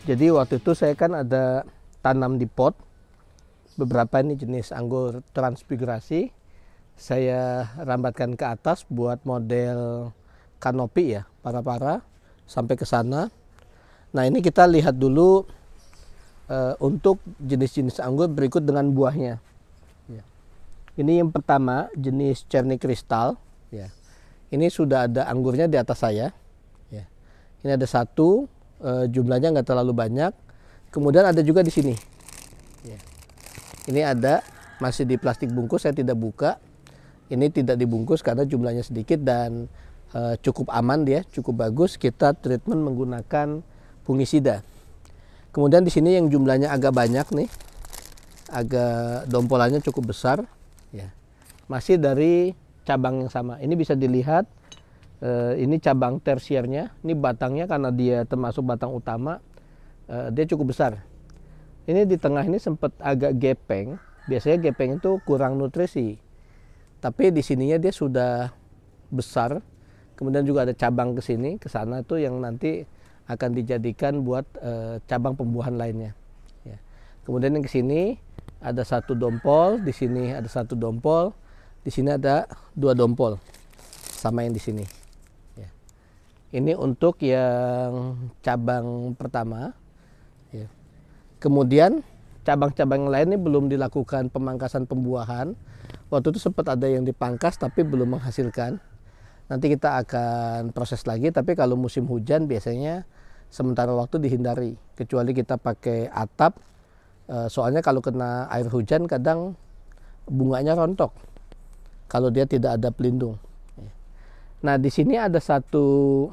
Jadi waktu itu saya kan ada tanam di pot beberapa ini jenis anggur transmigrasi. Saya rambatkan ke atas buat model kanopi ya, para-para sampai ke sana. Nah ini kita lihat dulu untuk jenis-jenis anggur berikut dengan buahnya. Ya. Ini yang pertama jenis Cherry Crystal. Ya. Ini sudah ada anggurnya di atas saya. Ya. Ini ada satu. Jumlahnya nggak terlalu banyak. Kemudian ada juga di sini. Ya. Ini ada masih di plastik bungkus, saya tidak buka. Ini tidak dibungkus karena jumlahnya sedikit dan cukup aman dia, cukup bagus. Kita treatment menggunakan fungisida. Kemudian di sini yang jumlahnya agak banyak nih, agak dompolannya cukup besar. Ya. Masih dari cabang yang sama. Ini bisa dilihat. Ini cabang tersiernya, ini batangnya karena dia termasuk batang utama, dia cukup besar. Ini di tengah ini sempat agak gepeng, biasanya gepeng itu kurang nutrisi. Tapi di sininya dia sudah besar, kemudian juga ada cabang ke sini, ke sana tuh yang nanti akan dijadikan buat cabang pembuahan lainnya. Ya. Kemudian yang ke sini ada satu dompol, di sini ada satu dompol, di sini ada dua dompol, sama yang di sini. Ini untuk yang cabang pertama. Ya. Kemudian cabang-cabang yang lain ini belum dilakukan pemangkasan pembuahan. Waktu itu sempat ada yang dipangkas tapi belum menghasilkan. Nanti kita akan proses lagi. Tapi kalau musim hujan biasanya sementara waktu dihindari. Kecuali kita pakai atap. Soalnya kalau kena air hujan kadang bunganya rontok. Kalau dia tidak ada pelindung. Nah di sini ada satu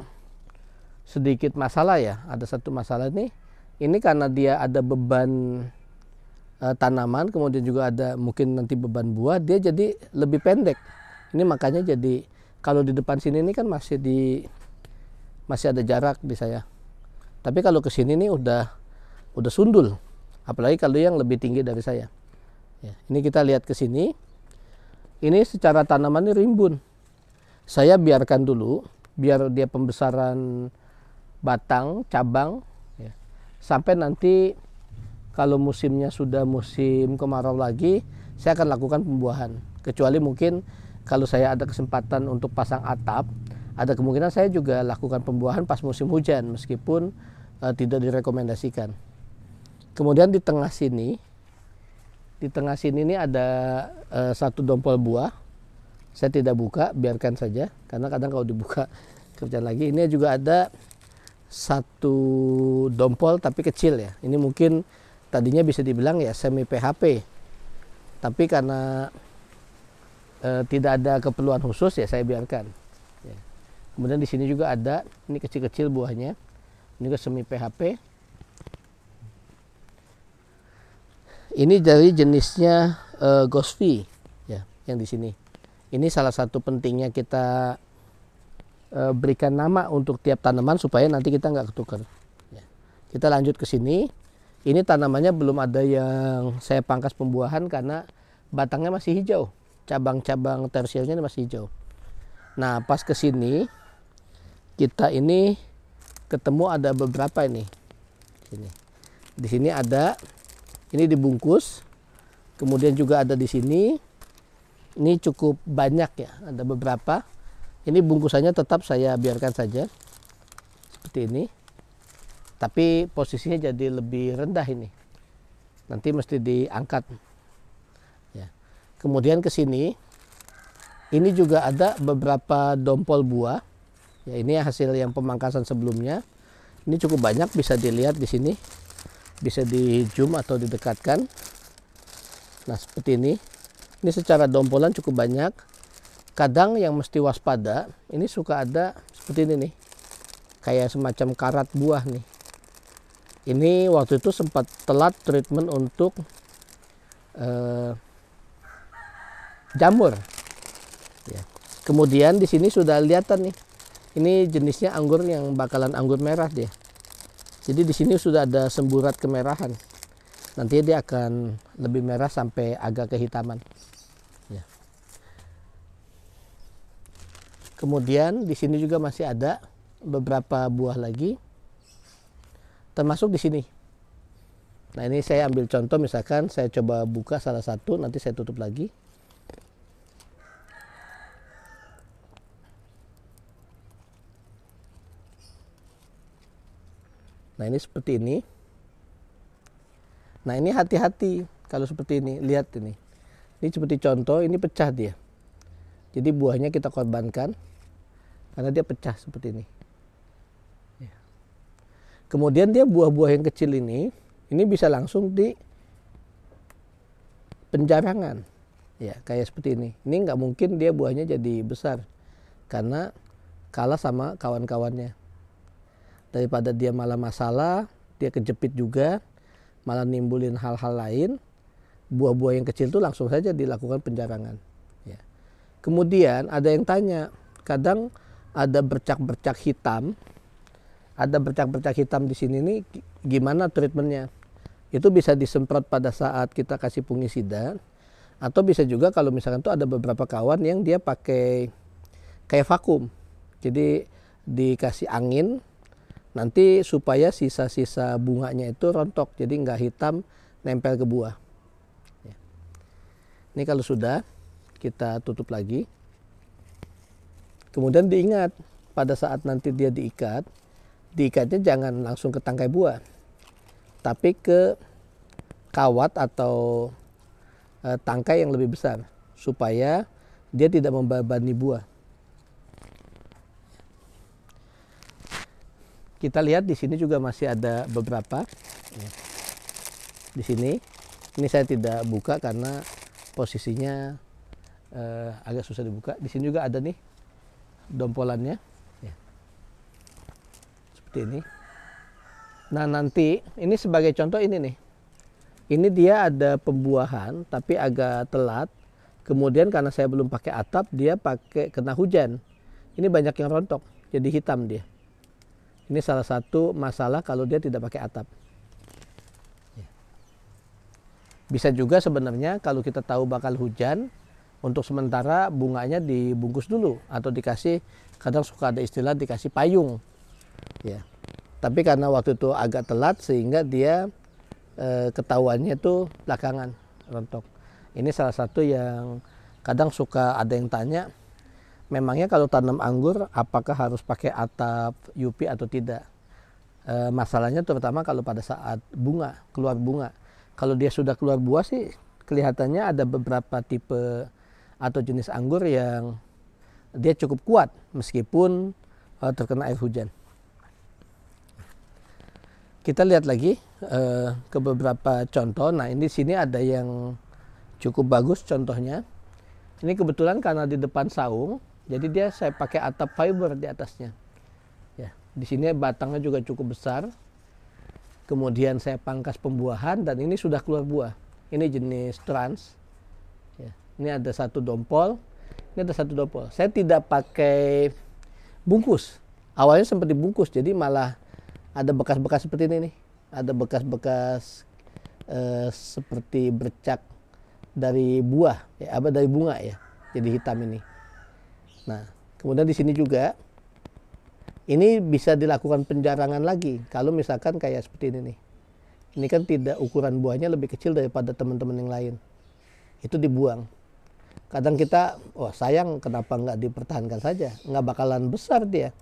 sedikit masalah ya, ada satu masalah nih. Ini karena dia ada beban tanaman, kemudian juga ada mungkin nanti beban buah, dia jadi lebih pendek. Ini makanya jadi kalau di depan sini ini kan masih ada jarak di saya. Tapi kalau ke sini nih udah sundul, apalagi kalau yang lebih tinggi dari saya. Ya, ini kita lihat ke sini. Ini secara tanaman ini rimbun. Saya biarkan dulu, biar dia pembesaran batang, cabang, ya. Sampai nanti kalau musimnya sudah musim kemarau lagi, saya akan lakukan pembuahan. Kecuali mungkin kalau saya ada kesempatan untuk pasang atap, ada kemungkinan saya juga lakukan pembuahan pas musim hujan meskipun tidak direkomendasikan. Kemudian di tengah sini ini ada satu dompol buah. Saya tidak buka, biarkan saja karena kadang kalau dibuka kerjaan lagi. Ini juga ada satu dompol tapi kecil ya. Ini mungkin tadinya bisa dibilang ya semi PHP. Tapi karena tidak ada keperluan khusus ya saya biarkan. Ya. Kemudian di sini juga ada, ini kecil-kecil buahnya. Ini juga semi PHP. Ini dari jenisnya Gosvi ya, yang di sini. Ini salah satu pentingnya kita berikan nama untuk tiap tanaman supaya nanti kita nggak ketukar. Ya. Kita lanjut ke sini. Ini tanamannya belum ada yang saya pangkas pembuahan karena batangnya masih hijau. Cabang-cabang tersiernya masih hijau. Nah, pas ke sini kita ini ketemu ada beberapa ini. Di sini ada, ini dibungkus. Kemudian juga ada di sini. Ini cukup banyak ya, ada beberapa. Ini bungkusannya tetap saya biarkan saja seperti ini. Tapi posisinya jadi lebih rendah ini. Nanti mesti diangkat. Ya. Kemudian ke sini, ini juga ada beberapa dompol buah. Ya, ini hasil yang pemangkasan sebelumnya. Ini cukup banyak, bisa dilihat di sini. Bisa di zoom atau didekatkan. Nah, seperti ini. Ini secara dompolan cukup banyak. Kadang yang mesti waspada, ini suka ada seperti ini nih. Kayak semacam karat buah nih. Ini waktu itu sempat telat treatment untuk jamur. Ya. Kemudian di sini sudah kelihatan nih. Ini jenisnya anggur yang bakalan anggur merah dia. Jadi di sini sudah ada semburat kemerahan. Nanti dia akan lebih merah sampai agak kehitaman. Ya. Kemudian di sini juga masih ada beberapa buah lagi, termasuk di sini. Nah, ini saya ambil contoh, misalkan saya coba buka salah satu, nanti saya tutup lagi. Nah, ini seperti ini. Nah, ini hati-hati kalau seperti ini, lihat ini. Ini seperti contoh, ini pecah dia. Jadi buahnya kita korbankan karena dia pecah seperti ini. Ya. Kemudian dia buah-buah yang kecil ini bisa langsung di penjarangan. Ya, kayak seperti ini. Ini nggak mungkin dia buahnya jadi besar karena kalah sama kawan-kawannya. Daripada dia malah masalah, dia kejepit juga, malah nimbulin hal-hal lain. Buah-buah yang kecil itu langsung saja dilakukan penjarangan. Ya. Kemudian ada yang tanya, kadang ada bercak-bercak hitam, di sini nih, gimana treatmentnya? Itu bisa disemprot pada saat kita kasih fungisida, atau bisa juga kalau misalkan tuh ada beberapa kawan yang dia pakai kayak vakum, jadi dikasih angin, nanti supaya sisa-sisa bunganya itu rontok, jadi nggak hitam nempel ke buah. Ya. Ini kalau sudah, kita tutup lagi. Kemudian diingat, pada saat nanti dia diikatnya jangan langsung ke tangkai buah, tapi ke kawat atau tangkai yang lebih besar, supaya dia tidak membebani buah. Kita lihat di sini juga masih ada beberapa. Di sini, ini saya tidak buka karena posisinya agak susah dibuka. Di sini juga ada nih dompolannya, ya. Seperti ini. Nah, nanti ini sebagai contoh ini nih. Ini dia ada pembuahan tapi agak telat. Kemudian karena saya belum pakai atap, dia pakai kena hujan. Ini banyak yang rontok, jadi hitam dia. Ini salah satu masalah kalau dia tidak pakai atap. Bisa juga sebenarnya kalau kita tahu bakal hujan, untuk sementara bunganya dibungkus dulu atau dikasih, kadang suka ada istilah dikasih payung. Ya. Tapi karena waktu itu agak telat sehingga dia ketahuannya itu belakangan rontok. Ini salah satu yang kadang suka ada yang tanya, memangnya kalau tanam anggur apakah harus pakai atap UP atau tidak? Masalahnya terutama kalau pada saat keluar bunga. Kalau dia sudah keluar buah sih kelihatannya ada beberapa tipe atau jenis anggur yang dia cukup kuat meskipun terkena air hujan. Kita lihat lagi ke beberapa contoh. Nah, ini di sini ada yang cukup bagus contohnya. Ini kebetulan karena di depan saung, jadi dia saya pakai atap fiber di atasnya. Ya, di sini batangnya juga cukup besar. Kemudian saya pangkas pembuahan dan ini sudah keluar buah. Ini jenis trans. Ya, ini ada satu dompol. Ini ada satu dompol. Saya tidak pakai bungkus. Awalnya sempat dibungkus, jadi malah ada bekas-bekas seperti ini nih. Ada bekas-bekas seperti bercak dari buah, ya, dari bunga ya. Jadi hitam ini. Nah, kemudian di sini juga ini bisa dilakukan penjarangan lagi. Kalau misalkan kayak seperti ini nih. Ini kan tidak, ukuran buahnya lebih kecil daripada teman-teman yang lain. Itu dibuang. Kadang kita, sayang kenapa nggak dipertahankan saja. Nggak bakalan besar dia.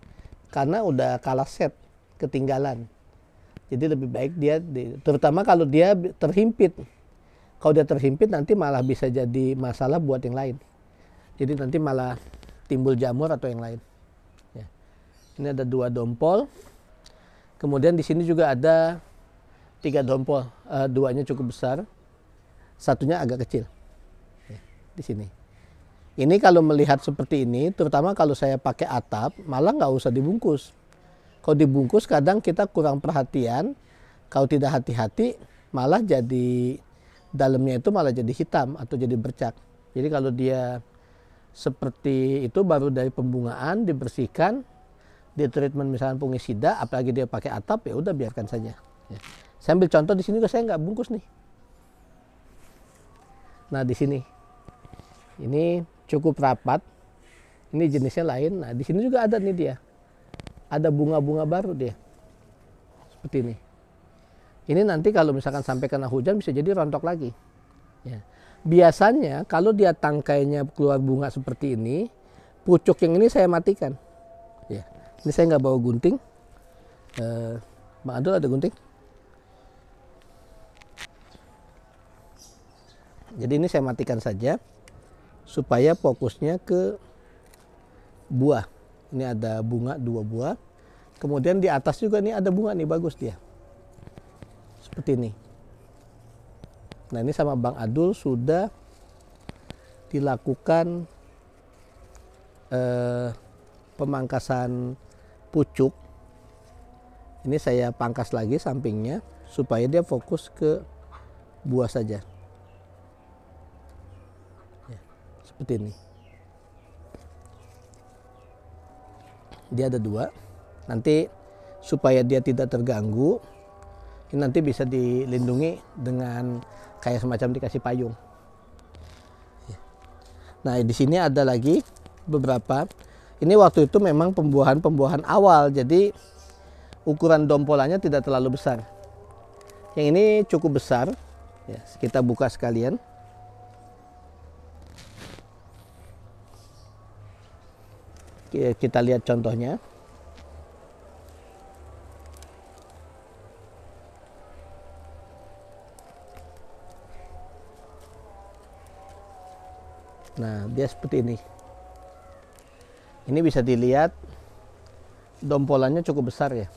Karena udah kalah set, ketinggalan. Jadi lebih baik dia, terutama kalau dia terhimpit. Kalau dia terhimpit nanti malah bisa jadi masalah buat yang lain. Jadi nanti malah timbul jamur atau yang lain. Ya. Ini ada 2 dompol. Kemudian di sini juga ada 3 dompol. 2-nya cukup besar. Satunya agak kecil. Ya, di sini. Ini kalau melihat seperti ini, terutama kalau saya pakai atap, malah nggak usah dibungkus. Kalau dibungkus kadang kita kurang perhatian. Kalau tidak hati-hati, malah jadi dalamnya itu malah jadi hitam atau jadi bercak. Jadi kalau dia seperti itu baru dari pembungaan dibersihkan, di treatment misalnya fungisida, apalagi dia pakai atap, ya udah biarkan saja. Ya. Saya ambil contoh di sini juga saya nggak bungkus nih. Nah di sini, ini cukup rapat. Ini jenisnya lain. Nah di sini juga ada nih dia, ada bunga-bunga baru dia, seperti ini. Ini nanti kalau misalkan sampai kena hujan bisa jadi rontok lagi. Ya. Biasanya kalau dia tangkainya keluar bunga seperti ini, pucuk yang ini saya matikan. Ya. Ini saya nggak bawa gunting. Bang Adul ada gunting? Jadi ini saya matikan saja supaya fokusnya ke buah. Ini ada bunga 2 buah. Kemudian di atas juga nih ada bunga nih, bagus dia. Seperti ini. Nah ini sama Bang Adul sudah dilakukan pemangkasan pucuk. Ini saya pangkas lagi sampingnya supaya dia fokus ke buah saja. Ya, seperti ini. Dia ada 2. Nanti supaya dia tidak terganggu, ini nanti bisa dilindungi dengan kayak semacam dikasih payung. Nah di sini ada lagi beberapa. Ini waktu itu memang pembuahan awal, jadi ukuran dompolannya tidak terlalu besar. Yang ini cukup besar. Ya, kita buka sekalian. Kita lihat contohnya. Nah, dia seperti ini. Ini bisa dilihat dompolannya cukup besar ya.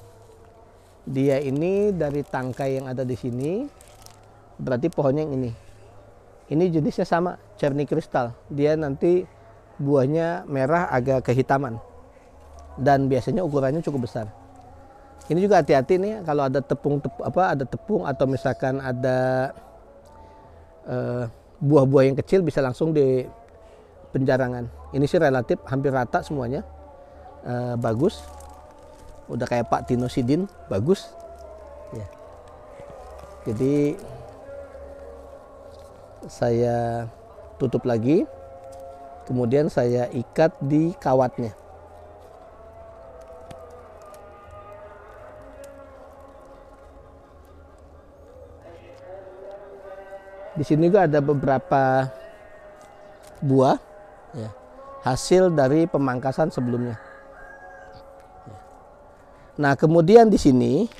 Dia ini dari tangkai yang ada di sini, berarti pohonnya yang ini. Ini jenisnya sama, Cherry Crystal. Dia nanti buahnya merah agak kehitaman. Dan biasanya ukurannya cukup besar. Ini juga hati-hati nih kalau ada tepung atau misalkan ada buah-buah yang kecil bisa langsung di penjarangan. Ini sih relatif hampir rata semuanya. Bagus. Udah kayak Pak Tino Sidin, bagus. Ya. Jadi saya tutup lagi. Kemudian saya ikat di kawatnya. Di sini juga ada beberapa buah. Ya. hasil dari pemangkasan sebelumnya. Nah, kemudian di sini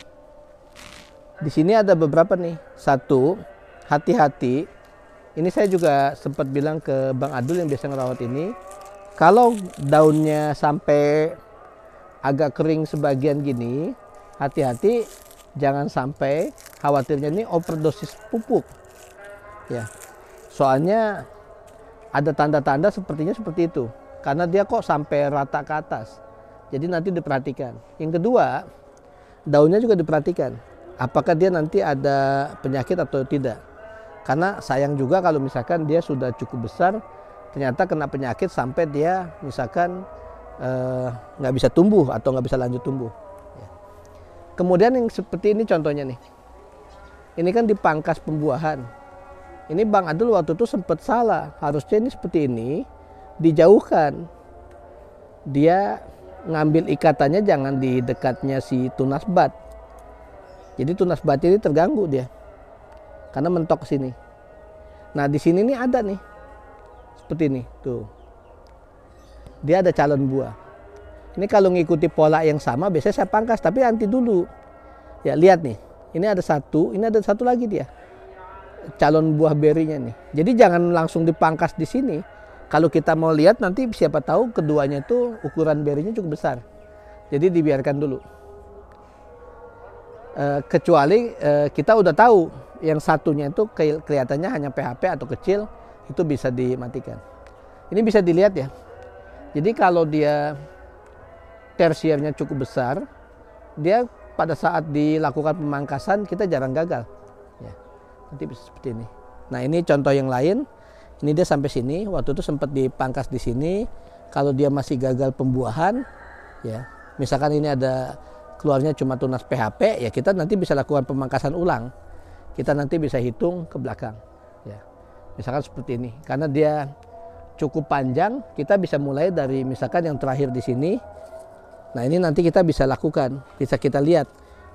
ada beberapa nih. Satu, hati-hati. Ini saya juga sempat bilang ke Bang Adul yang biasa ngerawat ini, kalau daunnya sampai agak kering sebagian gini, hati-hati jangan sampai, khawatirnya ini overdosis pupuk. Ya. Soalnya ada tanda-tanda sepertinya seperti itu. Karena dia kok sampai rata ke atas. Jadi nanti diperhatikan. Yang kedua, daunnya juga diperhatikan. Apakah dia nanti ada penyakit atau tidak. Karena sayang juga kalau misalkan dia sudah cukup besar, ternyata kena penyakit sampai dia misalkan nggak bisa tumbuh atau nggak bisa lanjut tumbuh. Kemudian yang seperti ini contohnya nih. Ini kan dipangkas pembuahan. Ini Bang Adul waktu itu sempat salah. Harusnya ini seperti ini, dijauhkan. Dia ngambil ikatannya jangan di dekatnya si tunas bat. Jadi tunas bat ini terganggu dia. Karena mentok ke sini. Nah, di sini nih ada nih. Seperti ini, tuh. Dia ada calon buah. Ini kalau ngikuti pola yang sama biasanya saya pangkas, tapi nanti dulu. Ya, lihat nih. Ini ada satu, ini ada satu lagi dia. Calon buah berinya nih. Jadi jangan langsung dipangkas di sini. Kalau kita mau lihat nanti siapa tahu keduanya itu ukuran berinya cukup besar. Jadi dibiarkan dulu. Kecuali kita udah tahu yang satunya itu kelihatannya hanya PHP atau kecil, itu bisa dimatikan. Ini bisa dilihat ya. Jadi kalau dia tersiernya cukup besar, dia pada saat dilakukan pemangkasan kita jarang gagal. Ya, nanti bisa seperti ini. Nah, ini contoh yang lain. Ini dia sampai sini, waktu itu sempat dipangkas di sini. Kalau dia masih gagal pembuahan, ya, misalkan ini ada keluarnya cuma tunas PHP, ya kita nanti bisa lakukan pemangkasan ulang. Kita nanti bisa hitung ke belakang. Ya, misalkan seperti ini, karena dia cukup panjang, kita bisa mulai dari misalkan yang terakhir di sini. Nah, ini nanti kita bisa lakukan, bisa kita lihat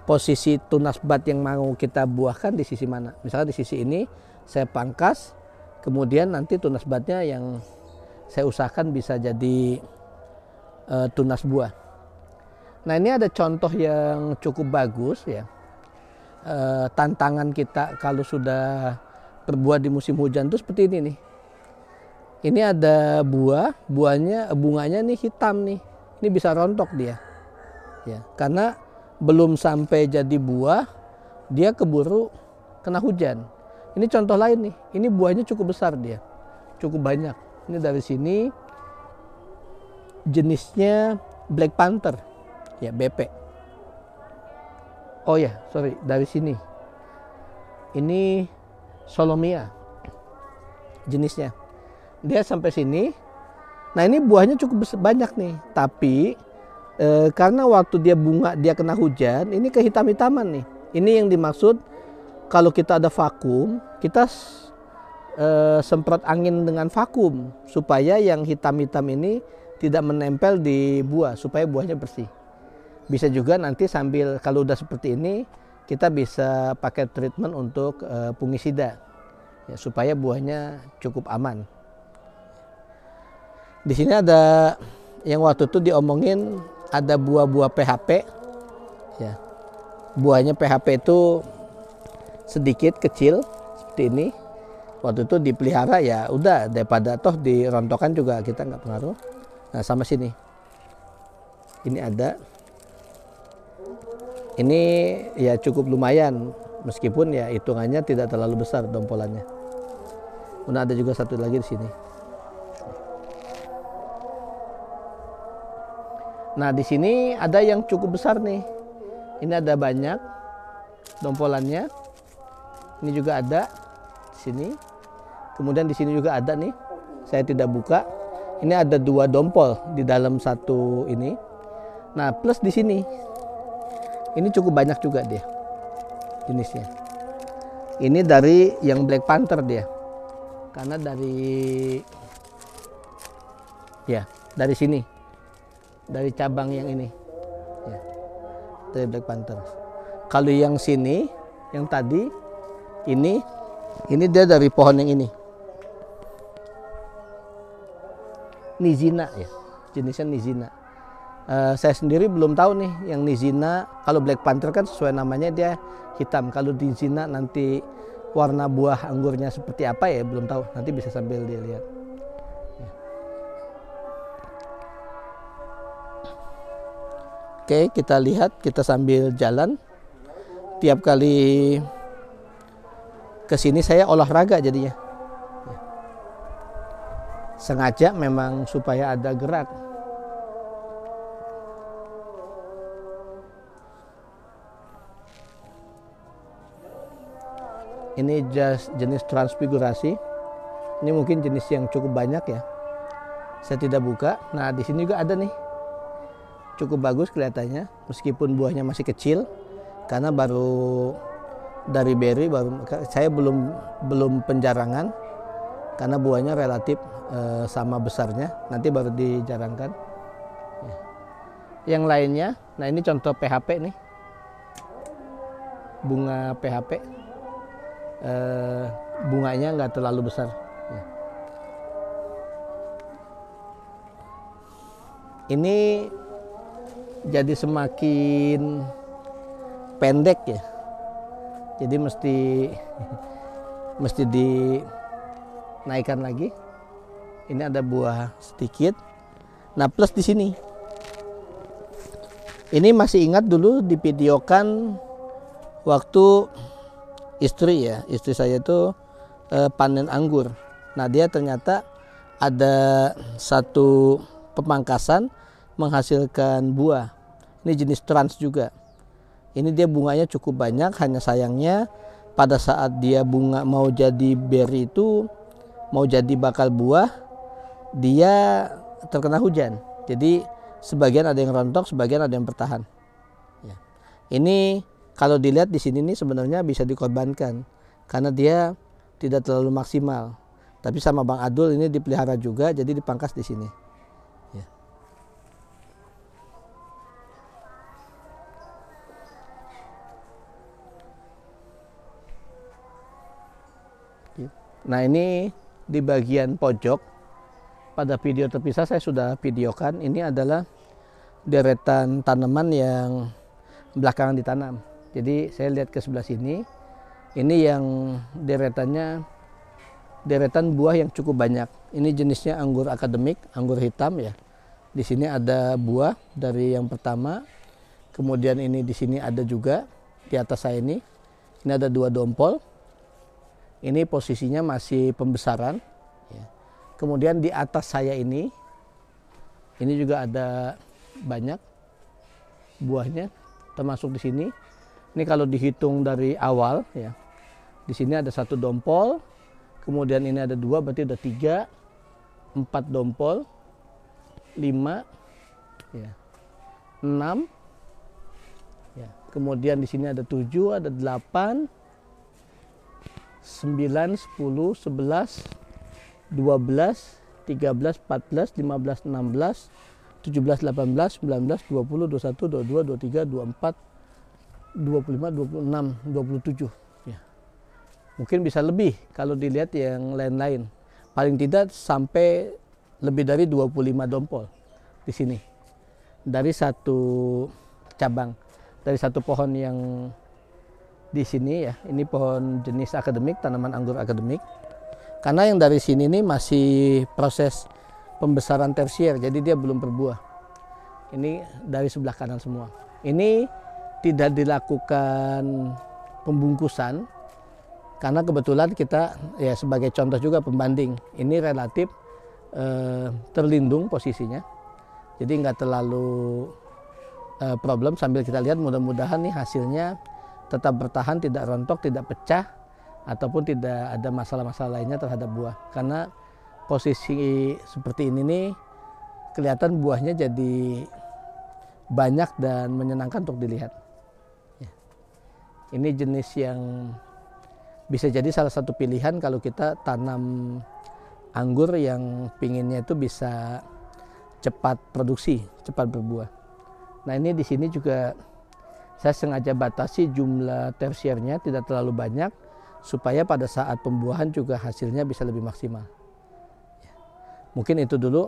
posisi tunas bat yang mau kita buahkan di sisi mana. Misalkan di sisi ini saya pangkas. Kemudian nanti tunas batnya yang saya usahakan bisa jadi tunas buah. Nah, ini ada contoh yang cukup bagus ya. Tantangan kita kalau sudah berbuah di musim hujan itu seperti ini nih. Ini ada bunganya nih hitam nih. Ini bisa rontok dia. Ya, karena belum sampai jadi buah, dia keburu kena hujan. Ini contoh lain nih, ini buahnya cukup besar dia, cukup banyak. Ini dari sini jenisnya Black Panther, ya BP. Oh ya, sorry, dari sini. Ini Solomia jenisnya. Dia sampai sini. Nah, ini buahnya cukup banyak nih, tapi karena waktu dia bunga dia kena hujan, ini kehitam-hitaman nih. Ini yang dimaksud. Kalau kita ada vakum, kita semprot angin dengan vakum supaya yang hitam-hitam ini tidak menempel di buah, supaya buahnya bersih. Bisa juga nanti sambil kalau udah seperti ini, kita bisa pakai treatment untuk fungisida, ya, supaya buahnya cukup aman. Di sini ada yang waktu itu diomongin ada buah-buah PHP, ya. Buahnya PHP itu sedikit kecil seperti ini. Waktu itu dipelihara ya udah, daripada toh dirontokan juga kita nggak pengaruh. Nah, sama sini ini ada, ini ya cukup lumayan meskipun ya hitungannya tidak terlalu besar dompolannya. Kemudian ada juga satu lagi di sini. Nah, di sini ada yang cukup besar nih. Ini ada banyak dompolannya. Ini juga ada di sini. Kemudian di sini juga ada nih. Saya tidak buka. Ini ada 2 dompol di dalam satu ini. Nah, plus di sini. Ini cukup banyak juga dia jenisnya. Ini dari yang Black Panther dia. Karena dari sini. Dari cabang yang ini. Ya. Dari Black Panther. Kalau yang sini, yang tadi ini dia dari pohon yang ini. Nizina ya, jenisnya Nizina. Saya sendiri belum tahu nih yang Nizina. Kalau Black Panther kan sesuai namanya dia hitam. Kalau Nizina nanti warna buah anggurnya seperti apa ya belum tahu. Nanti bisa sambil dilihat. Ya. Oke, kita lihat, kita sambil jalan. Tiap kali ke sini saya olahraga jadinya. Ya. Sengaja memang supaya ada gerak. Ini jenis transfigurasi. Ini mungkin jenis yang cukup banyak ya. Saya tidak buka. Nah, di sini juga ada nih. Cukup bagus kelihatannya, meskipun buahnya masih kecil. Karena baru dari berry, saya belum penjarangan. Karena buahnya relatif sama besarnya. Nanti baru dijarangkan. Ya. Yang lainnya, nah ini contoh PHP nih. Bunga PHP. Bunganya nggak terlalu besar ya. Ini jadi semakin pendek ya, jadi mesti dinaikkan lagi. Ini ada buah sedikit. Nah, plus di sini ini masih ingat dulu divideokan waktu istri saya itu panen anggur. Nah, dia ternyata ada satu pemangkasan menghasilkan buah. Ini jenis trans juga. Ini dia bunganya cukup banyak, hanya sayangnya pada saat dia bunga mau jadi berry itu, mau jadi bakal buah, dia terkena hujan. Jadi sebagian ada yang rontok, sebagian ada yang bertahan. Ya. Ini kalau dilihat di sini nih sebenarnya bisa dikorbankan karena dia tidak terlalu maksimal. Tapi sama Bang Adul ini dipelihara juga, jadi dipangkas di sini. Ya. Nah, ini di bagian pojok pada video terpisah saya sudah videokan. Ini adalah deretan tanaman yang belakangan ditanam. Jadi saya lihat ke sebelah sini, ini yang deretan buah yang cukup banyak. Ini jenisnya anggur akademik, anggur hitam ya. Di sini ada buah dari yang pertama, kemudian ini di sini ada juga di atas saya ini ada 2 dompol. Ini posisinya masih pembesaran. Ya. Kemudian di atas saya ini juga ada banyak buahnya, termasuk di sini. Ini kalau dihitung dari awal ya, di sini ada 1 dompol, kemudian ini ada 2, berarti ada 3, 4 dompol, 5, ya, 6, ya. Kemudian di sini ada 7, ada 8, 9, 10, 11, 12, 13, 14, 15, 16, 17, 18, 19, 20, 21, 22, 23, 24, 25, 26, 27 ya. Mungkin bisa lebih kalau dilihat yang lain-lain. Paling tidak sampai lebih dari 25 dompol di sini. Dari satu cabang, dari satu pohon yang di sini ya. Ini pohon jenis akademik, tanaman anggur akademik. Karena yang dari sini nih masih proses pembesaran tersier, jadi dia belum berbuah. Ini dari sebelah kanan semua. Ini tidak dilakukan pembungkusan karena kebetulan kita ya sebagai contoh juga pembanding, ini relatif terlindung posisinya, jadi nggak terlalu problem. Sambil kita lihat, mudah-mudahan nih hasilnya tetap bertahan, tidak rontok, tidak pecah, ataupun tidak ada masalah-masalah lainnya terhadap buah. Karena posisi seperti ini nih kelihatan buahnya jadi banyak dan menyenangkan untuk dilihat. Ini jenis yang bisa jadi salah satu pilihan kalau kita tanam anggur yang pinginnya itu bisa cepat produksi, cepat berbuah. Nah, ini di sini juga saya sengaja batasi jumlah tersiernya tidak terlalu banyak supaya pada saat pembuahan juga hasilnya bisa lebih maksimal. Mungkin itu dulu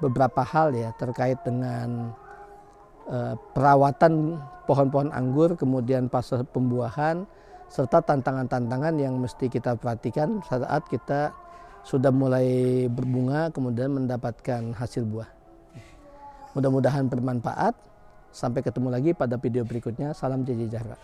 beberapa hal ya terkait dengan perawatan pohon-pohon anggur, kemudian fase pembuahan, serta tantangan-tantangan yang mesti kita perhatikan saat kita sudah mulai berbunga kemudian mendapatkan hasil buah. Mudah-mudahan bermanfaat. Sampai ketemu lagi pada video berikutnya. Salam sejahtera.